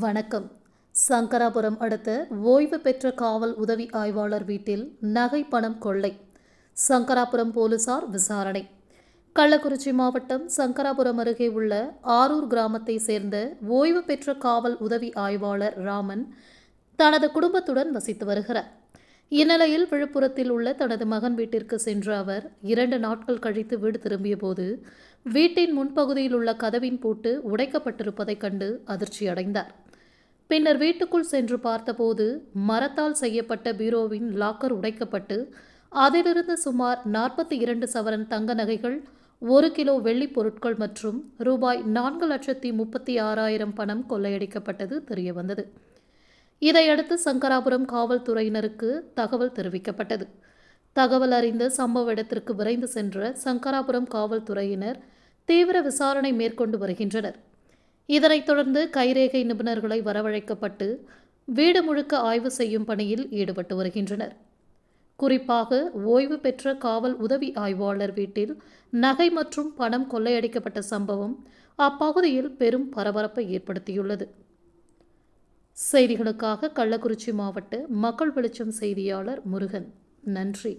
வணக்கம். சங்கராபுரம் அடுத்த ஓய்வு பெற்ற காவல் உதவி ஆய்வாளர் வீட்டில் நகை பணம் கொள்ளை. சங்கராபுரம் போலீசார் விசாரணை. கள்ளக்குறிச்சி மாவட்டம் சங்கராபுரம் அருகே உள்ள ஆரூர் கிராமத்தை சேர்ந்த ஓய்வு பெற்ற காவல் உதவி ஆய்வாளர் ராமன் தனது குடும்பத்துடன் வசித்து வருகிறார். இந்நிலையில் விழுப்புரத்தில் உள்ள தனது மகன் வீட்டிற்கு சென்ற அவர் 2 நாட்கள் கழித்து வீடு திரும்பிய போது வீட்டின் முன்பகுதியில் உள்ள கதவின் பூட்டு உடைக்கப்பட்டிருப்பதைக் கண்டு அதிர்ச்சியடைந்தார். பின்னர் வீட்டுக்குள் சென்று பார்த்தபோது மரத்தால் செய்யப்பட்ட பீரோவின் லாக்கர் உடைக்கப்பட்டு அதிலிருந்து சுமார் 42 சவரன் தங்க நகைகள், 1 கிலோ வெள்ளிப் பொருட்கள் மற்றும் ரூபாய் 4,36,000 பணம் கொள்ளையடிக்கப்பட்டது தெரியவந்தது. இதையடுத்து சங்கராபுரம் காவல்துறையினருக்கு தகவல் தெரிவிக்கப்பட்டது. தகவல் அறிந்த சம்பவ இடத்திற்கு விரைந்து சென்ற சங்கராபுரம் காவல்துறையினர் தீவிர விசாரணை மேற்கொண்டு வருகின்றனர். இதனைத் தொடர்ந்து கைரேகை நிபுணர்களை வரவழைக்கப்பட்டு வீடு முழுக்க ஆய்வு செய்யும் பணியில் ஈடுபட்டு வருகின்றனர். குறிப்பாக ஓய்வு பெற்ற காவல் உதவி ஆய்வாளர் வீட்டில் நகை மற்றும் பணம் கொள்ளையடிக்கப்பட்ட சம்பவம் அப்பகுதியில் பெரும் பரபரப்பை ஏற்படுத்தியுள்ளது. செய்திகளுக்காக கள்ளக்குறிச்சி மாவட்ட மக்கள் வெளிச்சம் செய்தியாளர் முருகன். நன்றி.